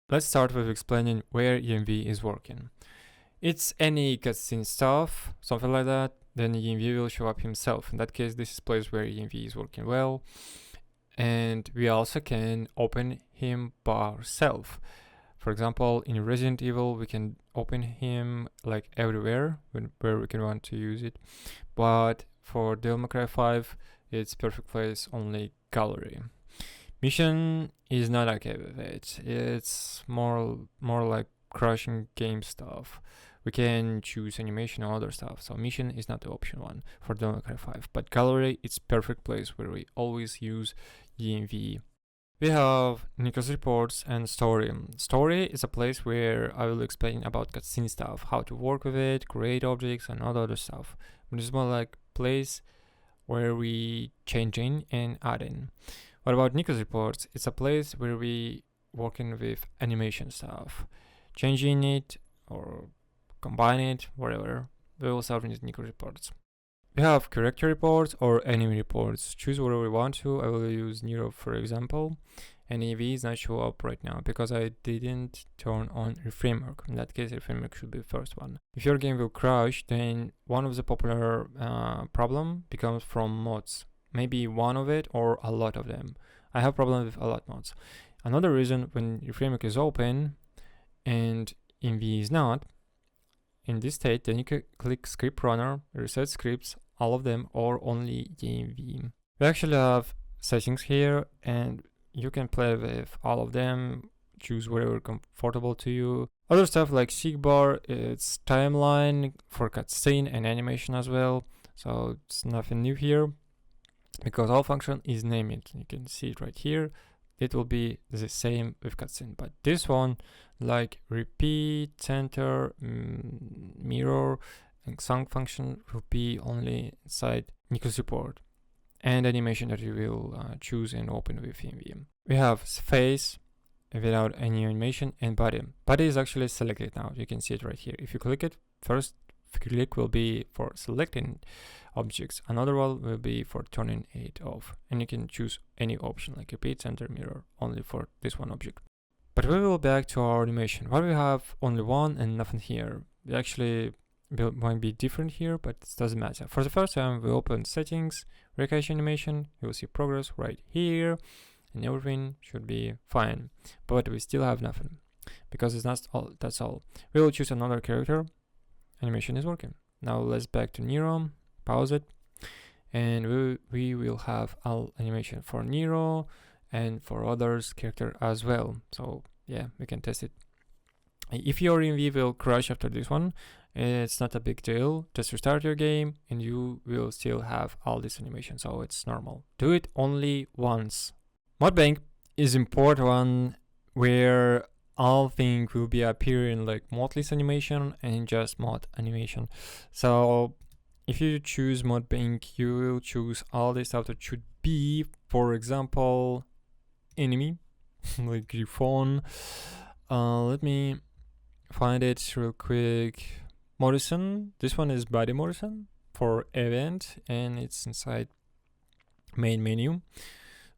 Let's start with explaining where EMV is working. It's any cutscene stuff, something like that, then EMV will show up himself. In that case, this is a place where EMV is working well. And we also can open him by ourselves. For example, in Resident Evil, we can open him like everywhere where we can want to use it. But for Devil May Cry 5, it's perfect place only gallery. Mission is not okay with it. It's more like crushing game stuff. We can choose animation or other stuff. So mission is not the option one for Devil May Cry 5. But gallery, it's perfect place where we always use EMV. We have Nico's reports and story. Story is a place where I will explain about cutscene stuff, how to work with it, create objects and other stuff. But it's more like place where we change in and add in. What about Nico's reports? It's a place where we working with animation stuff, changing it or combine it, whatever. We will start with Nico reports. We have character reports or enemy reports. Choose whatever we want to. I will use Nero for example. And EV is not show up right now because I didn't turn on reframework. In that case, reframework should be the first one. If your game will crash, then one of the popular problem becomes from mods. Maybe one of it or a lot of them. I have problem with a lot mods. Another reason when reframework is open and EMV is not, in this state, then you can click script runner, reset scripts, all of them or only EMV. We actually have settings here and you can play with all of them, choose whatever comfortable to you. Other stuff like seekbar, it's timeline for cutscene and animation as well. So it's nothing new here because all function is named. You can see it right here. It will be the same with cutscene, but this one like repeat, center, mirror and song function will be only inside Nico's report and animation that you will choose and open with EMV. We have face without any animation and body. Body is actually selected now. You can see it right here. If you click it, first click will be for selecting objects. Another one will be for turning it off. And you can choose any option like repeat, center, mirror only for this one object. But we will back to our animation. Why we have only one and nothing here? We actually might be different here, but it doesn't matter. For the first time, we open settings, recache animation. You will see progress right here, and everything should be fine. But we still have nothing because it's not all. That's all. We will choose another character. Animation is working. Now let's back to Nero. Pause it, and we will have all animation for Nero and for others character as well. So yeah, we can test it. If your EMV will crash after this one, it's not a big deal. Just restart your game and you will still have all this animation, so it's normal. Do it only once. Mod bank is important one where all things will be appearing like mod list animation and just mod animation. So if you choose mod bank, you will choose all the stuff that should be, for example, enemy, like Griffon. Let me find it real quick. Morrison, this one is body Morrison for event and it's inside main menu.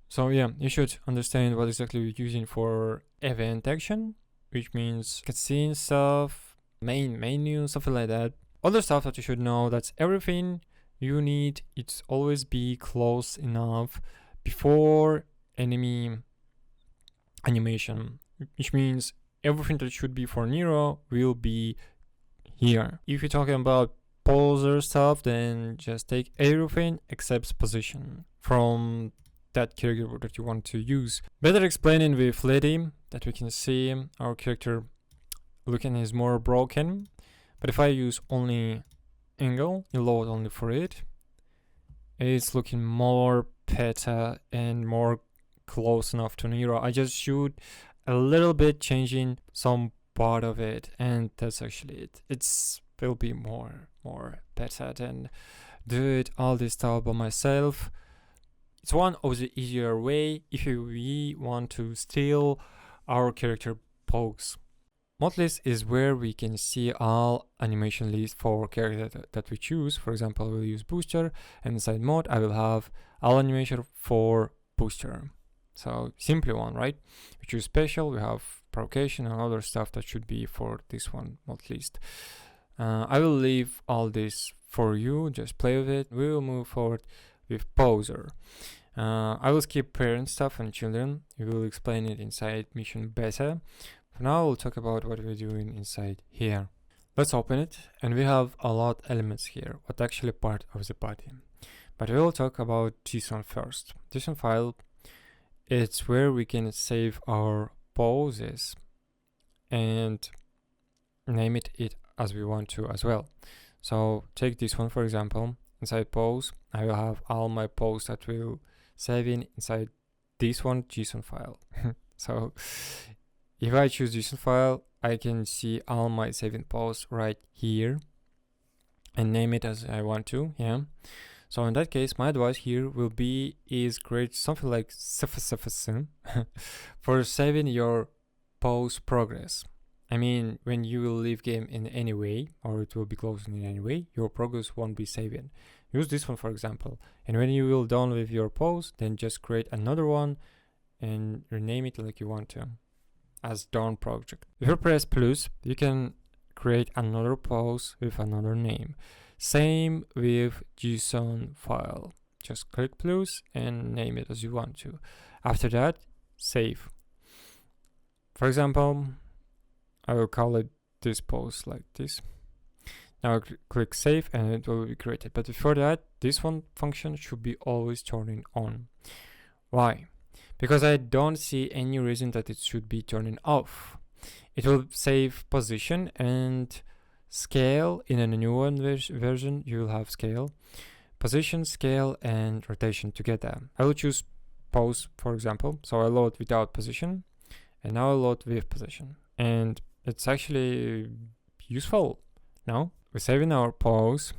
So yeah, you should understand what exactly we're using for event action, which means cutscene stuff, main menu, something like that. Other stuff that you should know, that's everything you need. It's always be close enough before enemy animation, which means everything that should be for Nero will be here. If you're talking about poser stuff, then just take everything except position from that character that you want to use. Better explaining with Lady that we can see our character looking is more broken. But if I use only angle, you load only for it, it's looking more better and more close enough to Nero. I just shoot a little bit, changing some part of it, and that's actually it. It's will be more better than do it all this stuff by myself. It's one of the easier way if we want to steal our character pose. Mod list is where we can see all animation lists for character that we choose. For example, we'll use booster, and inside mod I will have all animation for booster. So simply one, right? We choose special, we have provocation and other stuff that should be for this one at least. I will leave all this for you, just play with it. We will move forward with poser. I will skip parent stuff and children. We will explain it inside mission beta. For now, we'll talk about what we're doing inside here. Let's open it, and we have a lot of elements here, what actually part of the body. But we will talk about JSON first. JSON file, it's where we can save our poses and name it as we want to as well. So take this one for example. Inside pose, I will have all my poses that will save inside this one JSON file. So if I choose JSON file, I can see all my saving poses right here and name it as I want to. Yeah. So in that case, my advice here will be is create something like for saving your pose progress. I mean, when you will leave game in any way, or it will be closing in any way, your progress won't be saving. Use this one for example, and when you will done with your pose, then just create another one and rename it like you want to, as done project. If you press plus, you can create another pose with another name. Same with JSON file. Just click plus and name it as you want to. After that, save. For example, I will call it this pose like this. Now click save and it will be created. But before that, this one function should be always turning on. Why? Because I don't see any reason that it should be turning off. It will save position and scale. In a new one version, you will have scale, position, scale, and rotation together. I will choose pose for example. So I load without position, and now I load with position. And it's actually useful. Now we're saving our pose,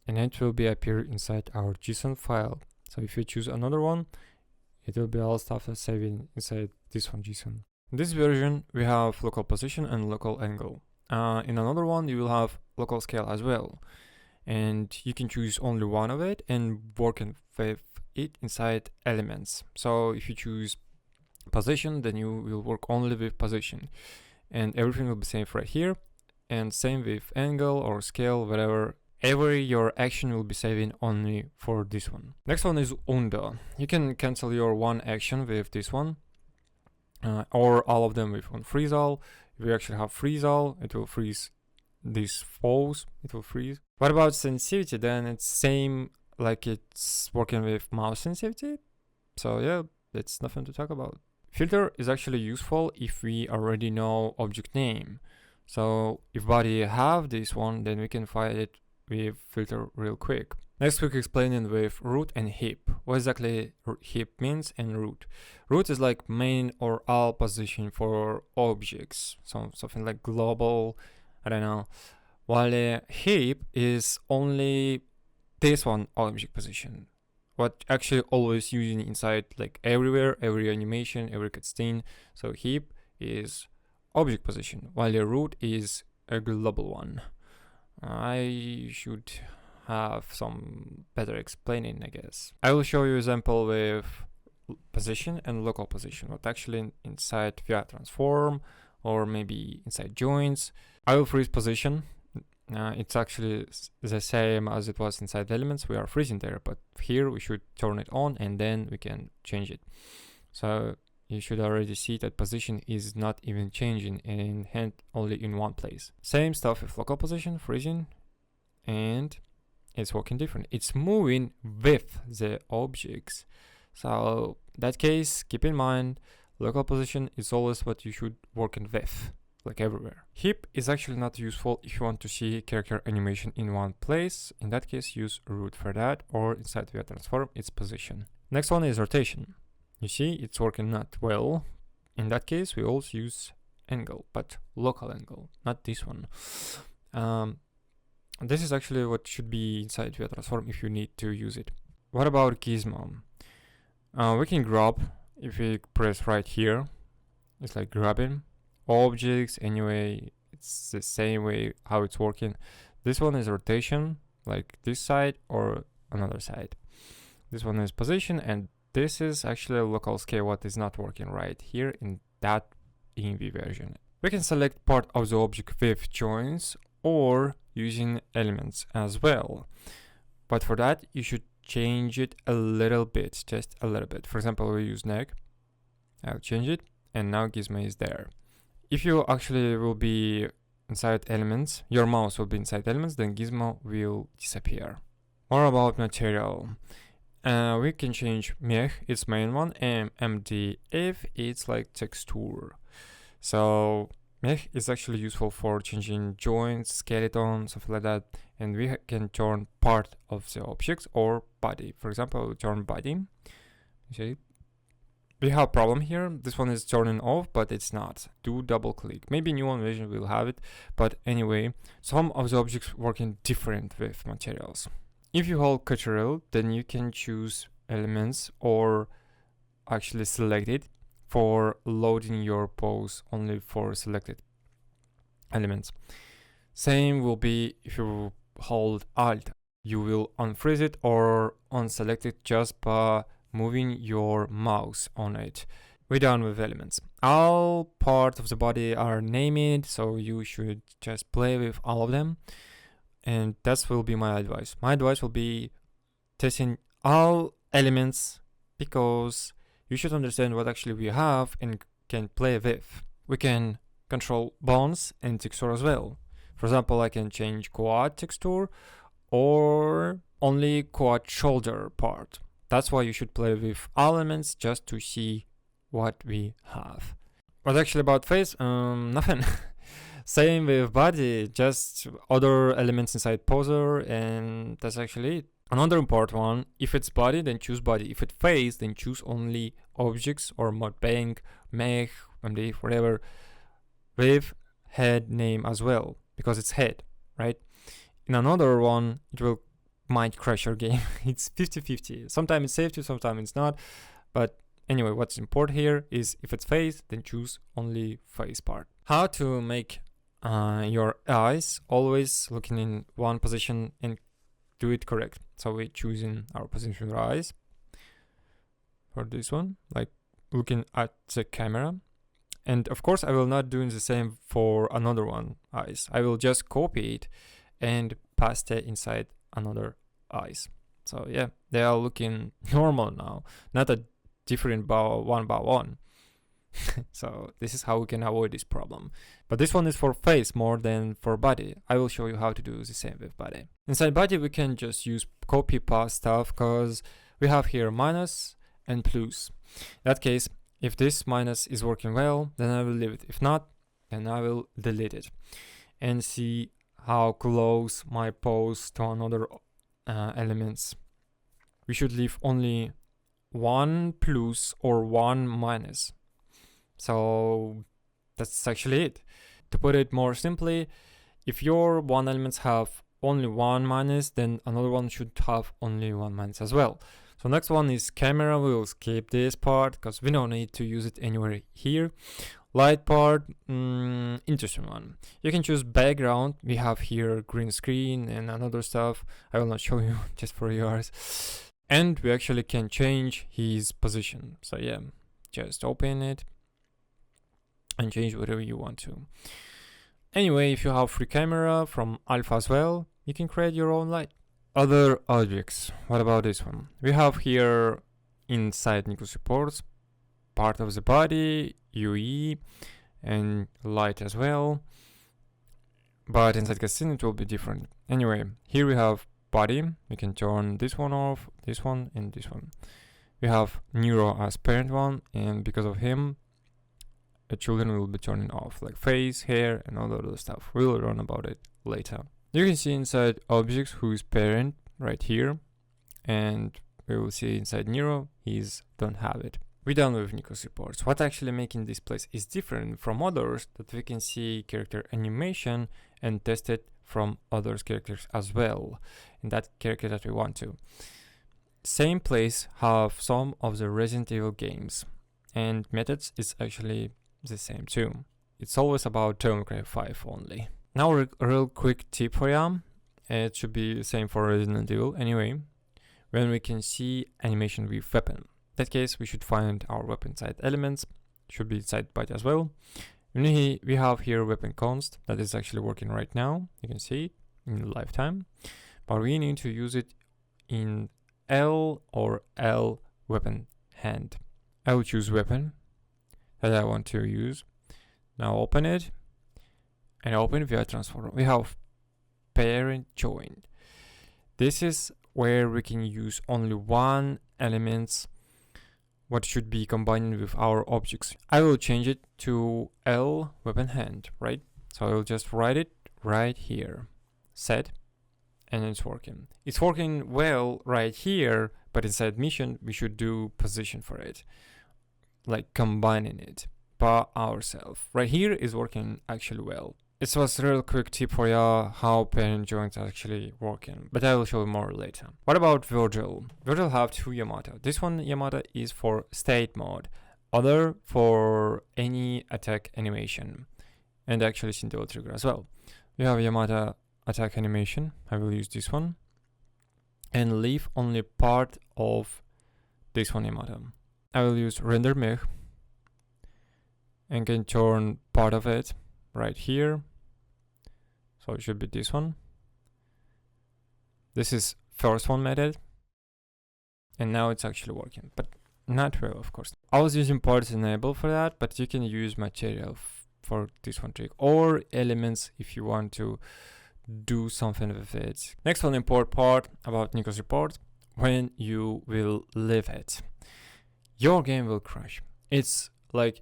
and it will be appear inside our JSON file. So if you choose another one, it will be all stuff that's saving inside this one JSON. In this version, we have local position and local angle. In another one, you will have local scale as well. And you can choose only one of it and work with it inside elements. So if you choose position, then you will work only with position. And everything will be same right here. And same with angle or scale, whatever. Your action will be saving only for this one. Next one is undo. You can cancel your one action with this one, or all of them with on freeze all. If you actually have freeze all, it will freeze this pose. It will freeze. What about sensitivity? Then it's same like it's working with mouse sensitivity. So yeah, it's nothing to talk about. Filter is actually useful if we already know object name. So if body have this one, then we can find it with filter real quick. Next, quick explaining with root and heap. What exactly heap means and root. Root is like main or all position for objects. So something like global, I don't know. While a heap is only this one object position. What actually always using inside like everywhere, every animation, every cutscene. So heap is object position, while a root is a global one. I should have some better explaining, I guess. I will show you example with position and local position, what actually inside via transform or maybe inside joints. I will freeze position. It's actually the same as it was inside elements. We are freezing there, but here we should turn it on and then we can change it. So you should already see that position is not even changing and hand only in one place. Same stuff with local position, freezing, and it's working different. It's moving with the objects. So in that case, keep in mind, local position is always what you should work with, like everywhere. Heap is actually not useful if you want to see character animation in one place. In that case, use root for that, or inside via transform, it's position. Next one is rotation. You see, it's working not well. In that case, we also use angle, but local angle, not this one. This is actually what should be inside via transform if you need to use it. What about gizmo? We can grab, if we press right here, it's like grabbing objects. Anyway, it's the same way how it's working. This one is rotation, like this side or another side. This one is position, and this is actually a local scale what is not working right here in that EMV version. We can select part of the object with joins or using elements as well. But for that, you should change it a little bit, just a little bit. For example, we use neck. I'll change it, and now gizmo is there. If you actually will be inside elements, your mouse will be inside elements, then gizmo will disappear. More about material. We can change mech, its main one, and MDF, it's like texture. So mech is actually useful for changing joints, skeleton, something like that, and we can turn part of the objects or body. For example, we turn body. See? We have a problem here. This one is turning off, but it's not. Do double click. Maybe new one version will have it, but anyway, some of the objects working different with materials. If you hold Ctrl, then you can choose elements or actually select it for loading your pose only for selected elements. Same will be if you hold Alt. You will unfreeze it or unselect it just by moving your mouse on it. We're done with elements. All parts of the body are named, so you should just play with all of them. And that will be my advice. My advice will be testing all elements because you should understand what actually we have and can play with. We can control bones and texture as well. For example, I can change quad texture or only quad shoulder part. That's why you should play with elements just to see what we have. What actually about face? Nothing. Same with body, just other elements inside poser, and that's actually it. Another important one, if it's body, then choose body. If it's face, then choose only objects or mod bank, mech, MD, whatever, with head name as well, because it's head, right? In another one, it will might crash your game. It's 50-50. Sometimes it's safe to, sometimes it's not. But anyway, what's important here is if it's face, then choose only face part. How to make your eyes always looking in one position and do it correct. So we're choosing our position of our eyes for this one, like looking at the camera. And of course, I will not do the same for another one eyes. I will just copy it and paste it inside another eyes. So yeah, they are looking normal now, not a different one by one. So this is how we can avoid this problem. But this one is for face more than for body. I will show you how to do the same with body. Inside body, we can just use copy paste stuff because we have here minus and plus. In that case, if this minus is working well, then I will leave it. If not, then I will delete it and see how close my pose to another elements. We should leave only one plus or one minus. So that's actually it. To put it more simply, if your one elements have only one minus, then another one should have only one minus as well. So next one is camera. We will skip this part because we don't need to use it anywhere here. Light part, interesting one. You can choose background. We have here green screen and another stuff. I will not show you just for yours. And we actually can change his position. So yeah, just open it and change whatever you want to. Anyway, if you have free camera from alpha as well, you can create your own light. Other objects. What about this one? We have here inside Nico supports part of the body, UE, and light as well. But inside Casino it will be different. Anyway, here we have body. We can turn this one off, this one, and this one. We have Neuro as parent one, and because of him, the children will be turning off, like face, hair, and all the other stuff. We'll learn about it later. You can see inside objects who is parent right here, and we will see inside Neuro, he's don't have it. We're done with Nico supports. What actually making this place is different from others, that we can see character animation and test it from other characters as well, in that character that we want to. Same place have some of the Resident Evil games, and methods is actually the same too. It's always about Devil May Cry 5 only. Now a real quick tip for you. It should be the same for Resident Evil anyway. When we can see animation with weapon. In that case, we should find our weapon side elements should be inside body as well. And we have here weapon const that is actually working right now. You can see it in lifetime, but we need to use it in L or L weapon hand. I will choose weapon that I want to use. Now open it and open via transform. We have parent join. This is where we can use only one element what should be combined with our objects. I will change it to L weapon hand, right? So I will just write it right here, set, and it's working. It's working well right here, but inside mission, we should do position for it, like combining it by ourselves. Right here is working actually well. It was a real quick tip for you how parent joins are actually working, but I will show you more later. What about Virgil? Virgil have two Yamata. This one Yamata is for state mode, other for any attack animation, and actually Scintilla trigger as well. We have Yamata attack animation. I will use this one and leave only part of this one Yamata. I will use render mech and can turn part of it right here. So it should be this one. This is first one method, and now it's actually working, but not well, of course. I was using parts enable for that, but you can use material for this one trick, or elements if you want to do something with it. Next one, import part about Nico's report. When you will leave it, your game will crash. It's like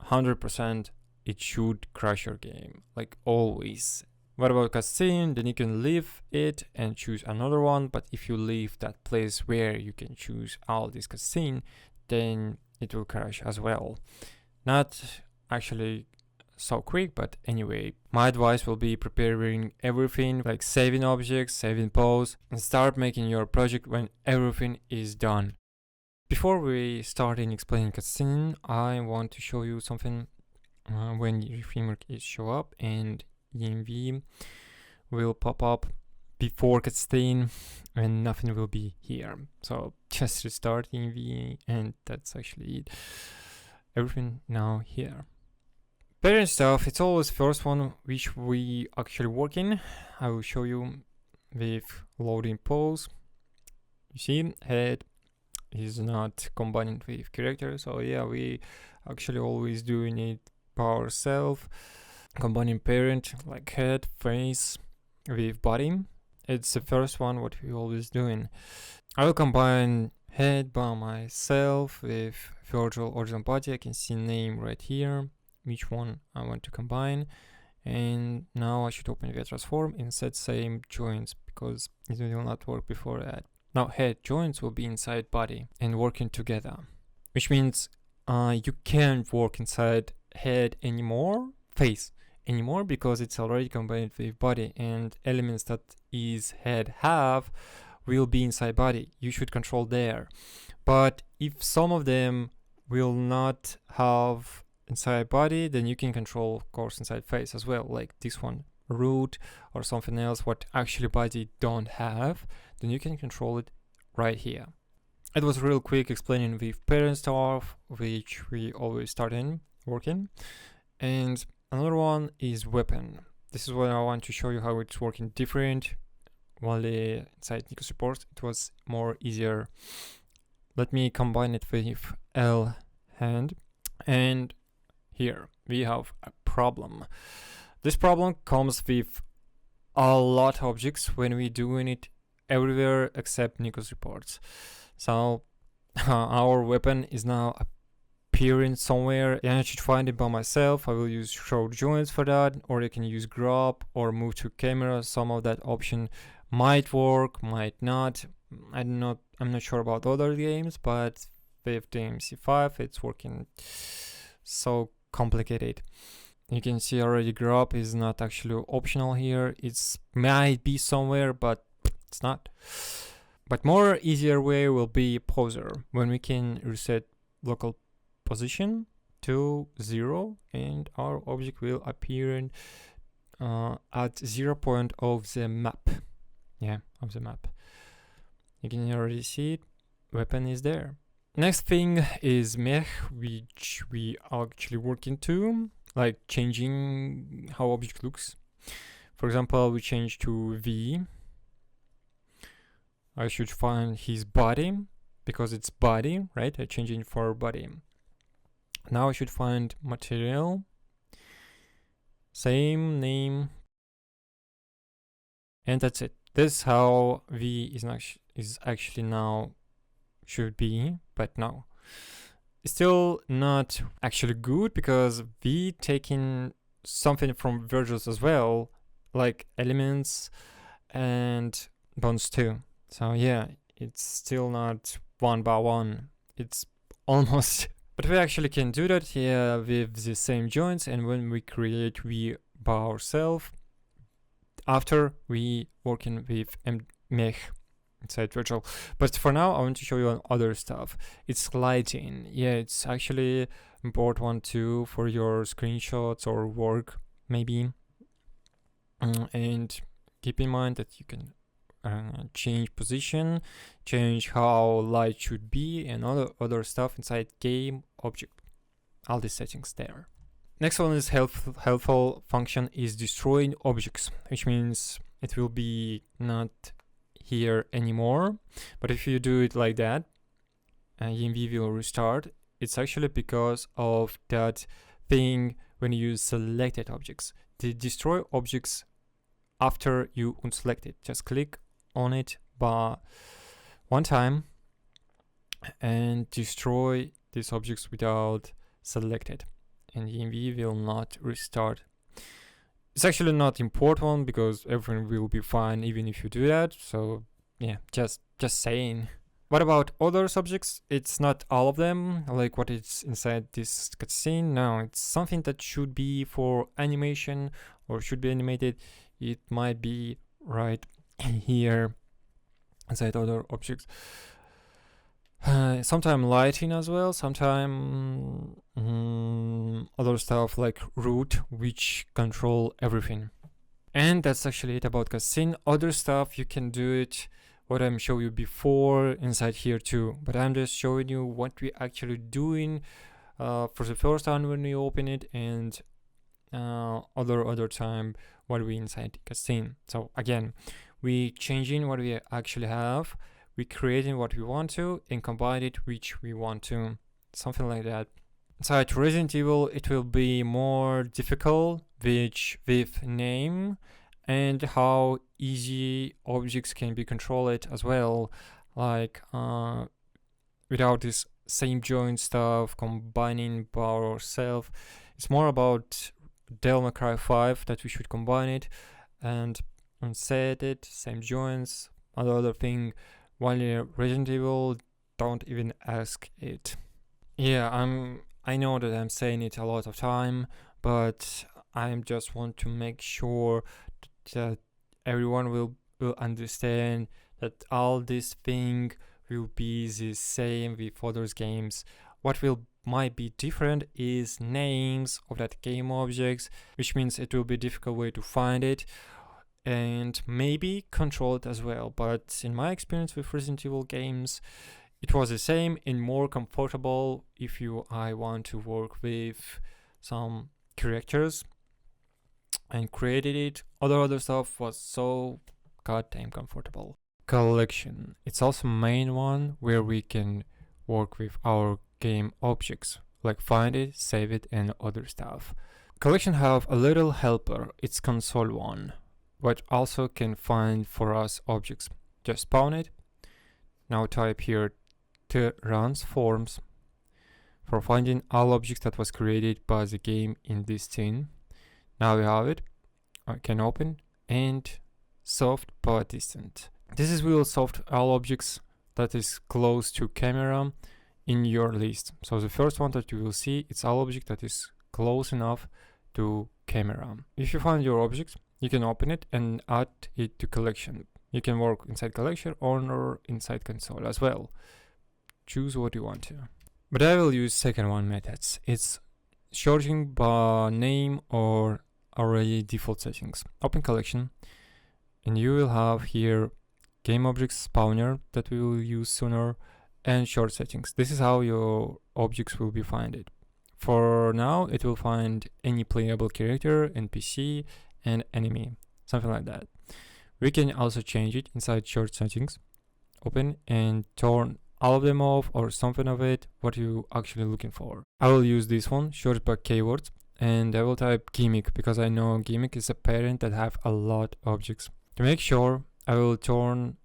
100%. It should crash your game, like always. What about cutscene? Then you can leave it and choose another one, but if you leave that place where you can choose all this cutscene, then it will crash as well. Not actually so quick, but anyway, my advice will be preparing everything, like saving objects, saving pose, and start making your project when everything is done. Before we start in explaining cutscene, I want to show you something. When your framework is show up and EMV will pop up before cutscene and nothing will be here. So just restart EMV and that's actually it. Everything now here. Parent stuff, it's always first one which we actually work in. I will show you with loading pose. You see head is not combining with character, so yeah, we actually always doing it by ourselves, combining parent like head, face with body. It's the first one what we always doing. I will combine head by myself with virtual original body. I can see name right here, which one I want to combine, and now I should open via transform and set same joints because it will not work before that. Now head joints will be inside body and working together, which means you can't work inside head anymore, face anymore, because it's already combined with body, and elements that is head have will be inside body. You should control there. But if some of them will not have inside body, then you can control, of course, inside face as well, like this one, root or something else what actually body don't have, then you can control it right here. It was real quick explaining with parent stuff, which we always start in working. And another one is weapon. This is what I want to show you how it's working different. While inside Nico support it was more easier. Let me combine it with L hand, and here we have a problem. This problem comes with a lot of objects when we doing it everywhere except Nico's reports. So our weapon is now appearing somewhere, and I should find it by myself. I will use show joints for that, or I can use grab or move to camera. Some of that option might work, might not. I'm not sure about other games, but with DMC5 it's working so complicated. You can see already grab is not actually optional here. It's might be somewhere, but it's not. But more easier way will be poser, when we can reset local position to 0 and our object will appear in, at 0 point of the map. Yeah, of the map. You can already see it. Weapon is there. Next thing is mech, which we are actually working to, like changing how object looks. For example, we change to V. I should find his body because it's body, right? I change it for body. Now I should find material, same name, and that's it. This is how V is actually now should be, but no. It's still not actually good because V taking something from virtuals as well, like elements and bonds too. So yeah, it's still not one by one. It's almost, but we actually can do that here with the same joints, and when we create V by ourselves, after we working with mech inside virtual. But for now, I want to show you other stuff. It's lighting. Yeah, it's actually important one too for your screenshots or work maybe. And keep in mind that you can change position, change how light should be, and other stuff inside game object. All these settings there. Next one is helpful function is destroying objects, which means it will be not here anymore. But if you do it like that, EMV will restart. It's actually because of that thing when you use selected objects. The destroy objects after you unselect it. Just click on it by one time and destroy these objects without selected, and EMV will not restart. It's actually not important because everything will be fine even if you do that. So yeah, just saying. What about other subjects? It's not all of them, like what is inside this cutscene. No, it's something that should be for animation or should be animated. It might be right here inside other objects. Sometimes lighting as well, sometimes other stuff like root, which control everything. And that's actually it about cutscene. Other stuff you can do it what I'm showing you before inside here too, but I'm just showing you what we actually doing for the first time when we open it, and other time what we inside cutscene. So again, we changing what we actually have, we creating what we want to, and combine it which we want to, something like that. Inside Resident Evil, it will be more difficult, which with name and how easy objects can be controlled as well, like without this same joint stuff, combining by ourselves. It's more about Devil May Cry 5 that we should combine it and unset it, same joints, other thing. While in Resident Evil, don't even ask it. Yeah, I know that I'm saying it a lot of time, but I just want to make sure that everyone will understand that all this thing will be the same with other games. What might be different is names of that game objects, which means it will be a difficult way to find it and maybe control it as well. But in my experience with Resident Evil games, it was the same and more comfortable if I want to work with some characters and created it. Other stuff was so goddamn comfortable. Collection. It's also main one where we can work with our game objects, like find it, save it, and other stuff. Collection have a little helper. It's console one, but also can find for us objects. Just spawn it. Now type here transforms for finding all objects that was created by the game in this scene. Now we have it. I can open and soft but distant. This will soft all objects that is close to camera in your list. So the first one that you will see, it's all object that is close enough to camera. If you find your object, you can open it and add it to collection. You can work inside collection or inside console as well. Choose what you want to. But I will use second one methods. It's sorting by name or already default settings. Open collection and you will have here game objects spawner that we will use sooner, and short settings. This is how your objects will be finded. For now, it will find any playable character, NPC, and enemy, something like that. We can also change it inside short settings. Open and turn all of them off or something of it, what you actually looking for. I will use this one, short by keywords, and I will type gimmick because I know gimmick is a parent that have a lot of objects. To make sure, I will turn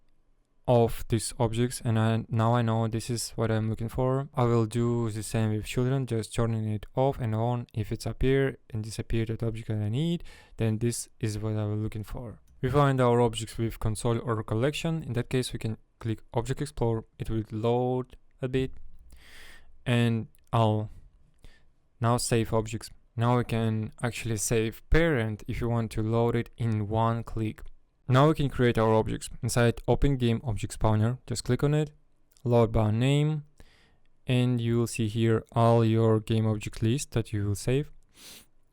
off these objects, and now I know this is what I'm looking for. I will do the same with children, just turning it off and on. If it's appear and disappear that object that I need, then this is what I was looking for. We find our objects with console or collection. In that case, we can click Object Explorer. It will load a bit, and I'll now save objects. Now we can actually save parent if you want to load it in one click. Now we can create our objects. Inside Open Game Object Spawner, just click on it, load by name, and you will see here all your game object list that you will save.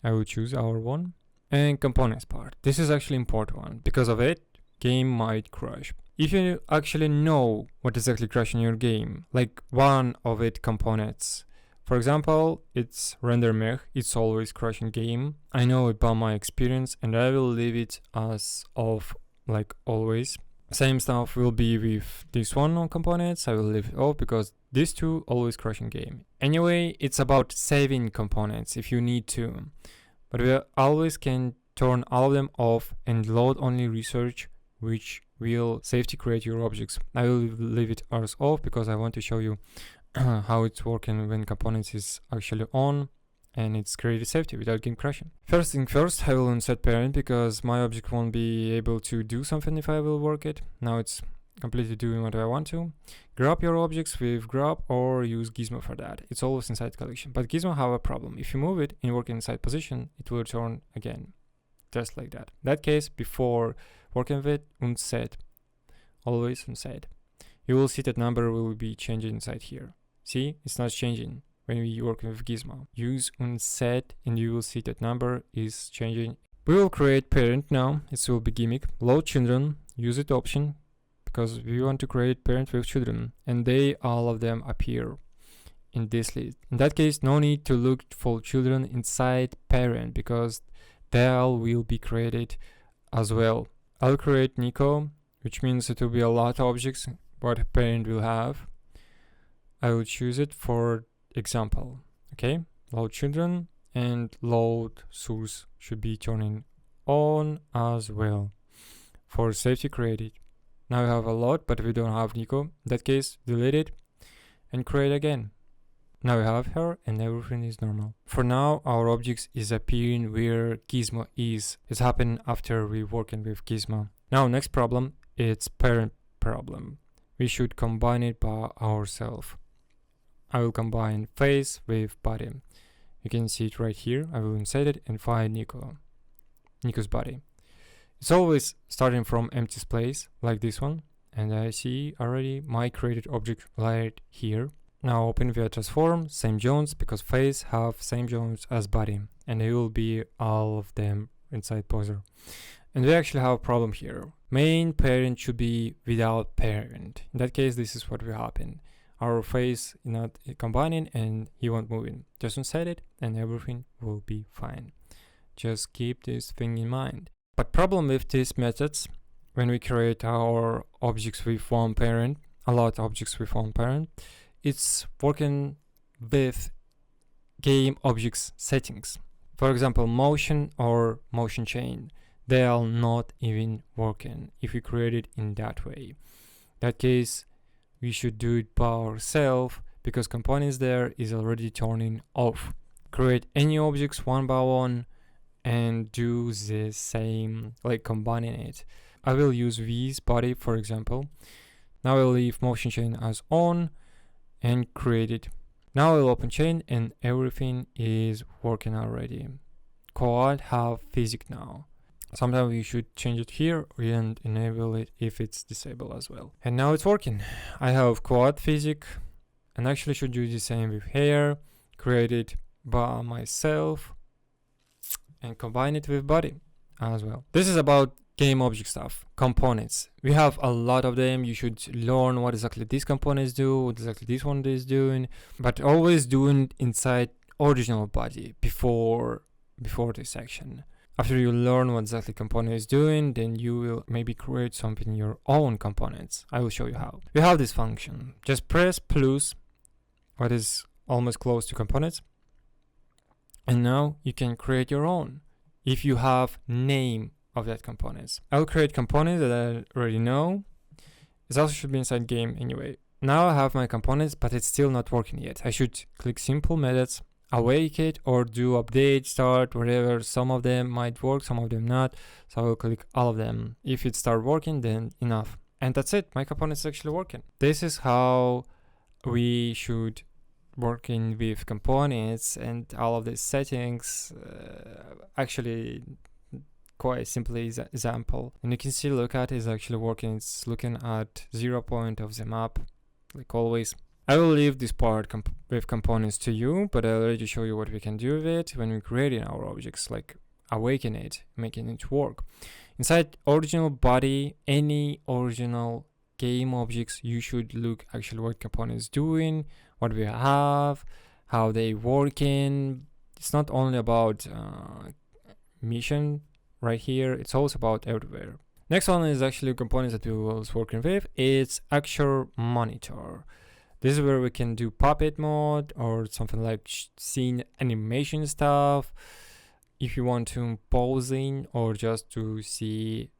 I will choose our one. And components part. This is actually important one. Because of it, game might crash. If you actually know what exactly crashing your game, like one of it components, for example, it's render mech, it's always crashing game. I know it by my experience, and I will leave it as off like always. Same stuff will be with this one on components. I will leave it off because these two always crashing game. Anyway, it's about saving components if you need to. But we always can turn all of them off and load only research, which will safety create your objects. I will leave it as off because I want to show you how it's working when components is actually on and it's created safety without game crashing. First thing first, I will unset parent because my object won't be able to do something if I will work it. Now it's completely doing what I want to. Grab your objects with grab or use gizmo for that. It's always inside collection, but gizmo have a problem. If you move it in working inside position, it will turn again, just like that. In that case, before working with it, unset, always unset. You will see that number will be changing inside here. See, it's not changing when we work with gizmo. Use unset and you will see that number is changing. We will create parent now. It will be gimmick. Load children, use it option, because we want to create parent with children, and all of them appear in this list. In that case, no need to look for children inside parent because they all will be created as well. I'll create Nico, which means it will be a lot of objects what a parent will have. I will choose it for example. Okay, load children and load source should be turning on as well for safety created. Now we have a lot, but we don't have Nico. In that case, delete it and create again. Now we have her and everything is normal. For now, our objects is appearing where gizmo is. It's happening after we working with gizmo. Now next problem, it's parent problem. We should combine it by ourselves. I will combine face with body. You can see it right here. I will insert it and find Nico's body. It's always starting from empty space like this one, and I see already my created object right here. Now open via transform, same joins, because face have same joins as body, and it will be all of them inside poser. And we actually have a problem here. Main parent should be without parent. In that case, this is what will happen. Our face is not combining and he won't move in. Just unset it and everything will be fine. Just keep this thing in mind. But problem with these methods, when we create our objects with one parent, a lot of objects with one parent, it's working with game objects settings. For example, motion or motion chain, they are not even working if we create it in that way. In that case, we should do it by ourselves because components there is already turning off. Create any objects one by one and do the same, like combining it. I will use V's body for example. Now I'll leave motion chain as on and create it. Now I'll open chain and everything is working already. Quad have physics now. Sometimes we should change it here and enable it if it's disabled as well. And now it's working. I have quad physics and actually should do the same with hair, create it by myself and combine it with body as well. This is about game object stuff, components. We have a lot of them. You should learn what exactly these components do, what exactly this one is doing, but always doing inside original body before this section. After you learn what exactly component is doing, then you will maybe create something in your own components. I will show you how. We have this function. Just press plus, what is almost close to components, and now you can create your own if you have name of that components. I will create components that I already know. It also should be inside game anyway. Now I have my components, but it's still not working yet. I should click simple methods, awake it, or do update, start, whatever. Some of them might work, some of them not. So I will click all of them. If it start working, then enough. And that's it. My component is actually working. This is how we should working with components and all of these settings. Actually, quite simply example. And you can see, look at it is actually working. It's looking at 0 point of the map, like always. I will leave this part with components to you, but I'll already show you what we can do with it when we're creating our objects, like awaken it, making it work. Inside original body, any original game objects, you should look actually what components doing, what we have, how they working. It's not only about mission right here, it's also about everywhere. Next one is actually components that we was working with. It's actual monitor. This is where we can do puppet mode or something like scene animation stuff. If you want to pausing or just to see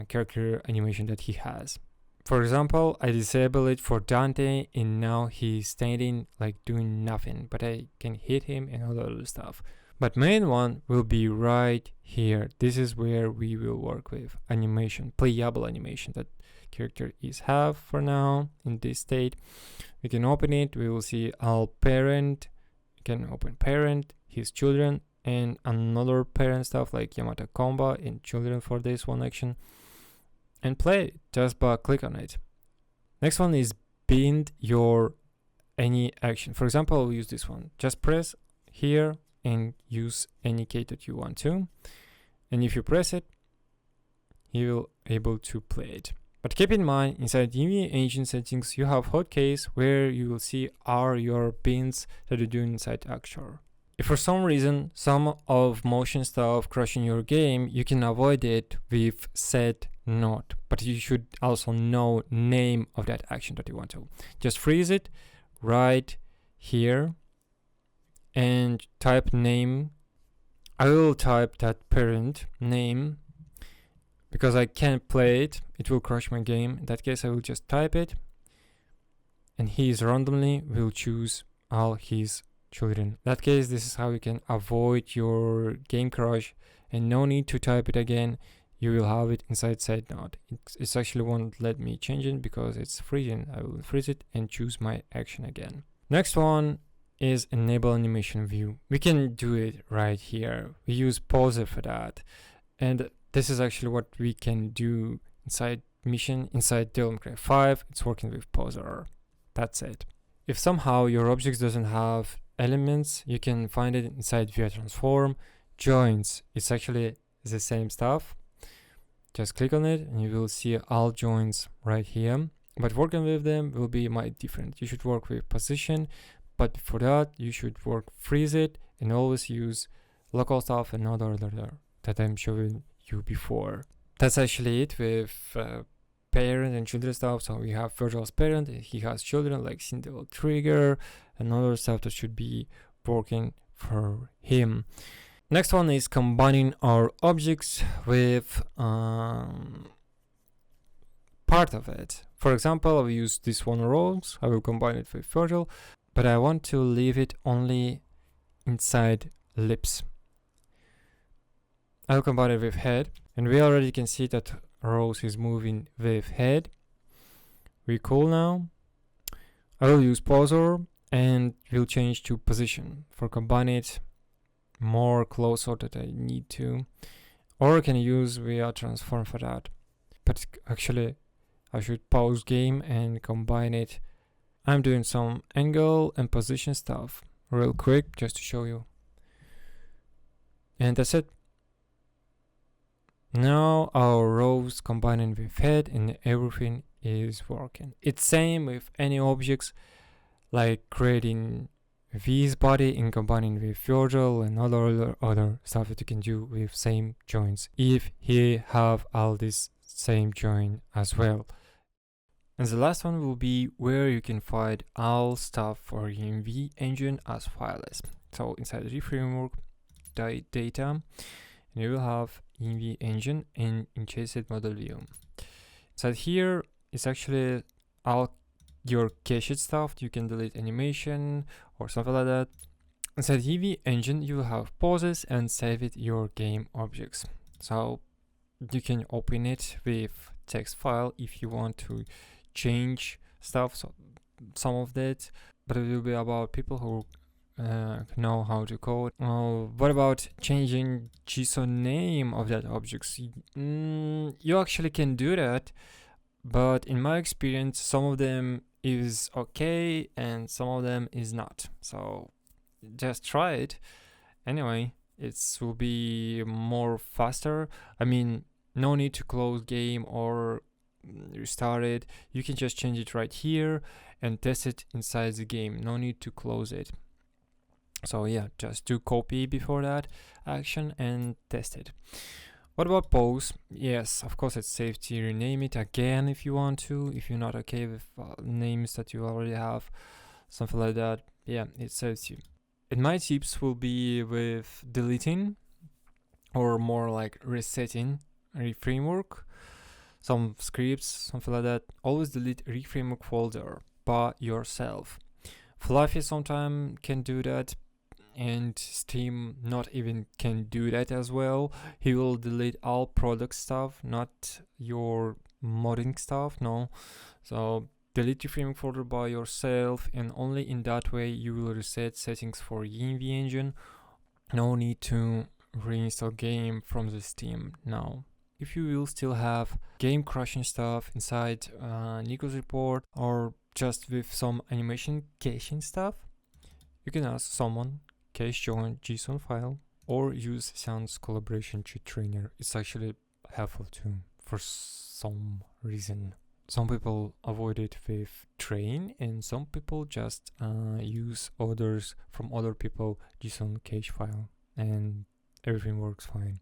character animation that he has. For example, I disable it for Dante and now he's standing like doing nothing, but I can hit him and all that other stuff. But main one will be right here. This is where we will work with animation, playable animation that character is have for now in this state. We can open it. We will see all parent. You can open parent, his children, and another parent stuff like Yamata Comba and children for this one action. And play it just by click on it. Next one is bind your any action. For example, I'll use this one. Just press here and use any key that you want to, and if you press it, you will able to play it. But keep in mind, inside EMV-Engine settings, you have hotkeys where you will see are your bins that you do inside Actor. If for some reason some of motion stuff crashing your game, you can avoid it with set not, but you should also know name of that action that you want to. Just freeze it right here and type name. I will type that parent name because I can't play it. It will crash my game. In that case, I will just type it, and he randomly will choose all his children. In that case, this is how you can avoid your game crash, and no need to type it again. You will have it inside side node. It's actually won't let me change it because it's freezing. I will freeze it and choose my action again. Next one is enable animation view. We can do it right here. We use pauser for that, and this is actually what we can do inside mission. Inside Development 5, it's working with pauser. That's it. If somehow your object doesn't have elements, you can find it inside via transform. Joints, it's actually the same stuff. Just click on it and you will see all joints right here, but working with them will be might different. You should work with position, but for that you should work freeze it and always use local stuff and not other that I'm showing you before. That's actually it with parent and children stuff. So we have virtual parent, he has children like single trigger and other stuff that should be working for him. Next one is combining our objects with part of it. For example, I will use this one roles. I will combine it with virtual, but I want to leave it only inside lips. I'll combine it with head, and we already can see that Rose is moving with head. We're cool now. I will use pauser and we'll change to position for combine it more closer that I need to, or I can use via transform for that. But actually I should pause game and combine it. I'm doing some angle and position stuff real quick just to show you, and that's it. Now our rows combining with head and everything is working. It's same with any objects, like creating V's body and combining with Virgil and other stuff that you can do with same joints if he have all this same join as well. And the last one will be where you can find all stuff for EMV-Engine as fileless. So inside the framework data, you will have EMV-Engine and EnhancedModelViewer. So here it's actually all your cached stuff. You can delete animation or something like that. Inside EMV-Engine, you will have pauses and save it your game objects. So you can open it with text file if you want to change stuff, so some of that, but it will be about people who know how to code. What about changing JSON name of that objects? You actually can do that, but in my experience, some of them is okay and some of them is not. So just try it. Anyway, it will be more faster. I mean, no need to close game or restart it. You can just change it right here and test it inside the game. No need to close it. So yeah, just do copy before that action and test it. What about pause? Yes, of course it's safe to rename it again if you want to, if you're not okay with names that you already have, something like that. Yeah, it saves you. And my tips will be with deleting, or more like resetting reframework, some scripts, something like that. Always delete reframework folder by yourself. Fluffy sometimes can do that, and Steam not even can do that as well. He will delete all product stuff, not your modding stuff, no. So delete your framework folder by yourself, and only in that way you will reset settings for EMV-Engine. No need to reinstall game from the Steam now. If you will still have game crashing stuff inside Nico's report, or just with some animation caching stuff, you can ask someone cache join JSON file, or use Sounds collaboration cheat trainer. It's actually helpful too for some reason. Some people avoid it with train, and some people just use orders from other people JSON cache file, and everything works fine.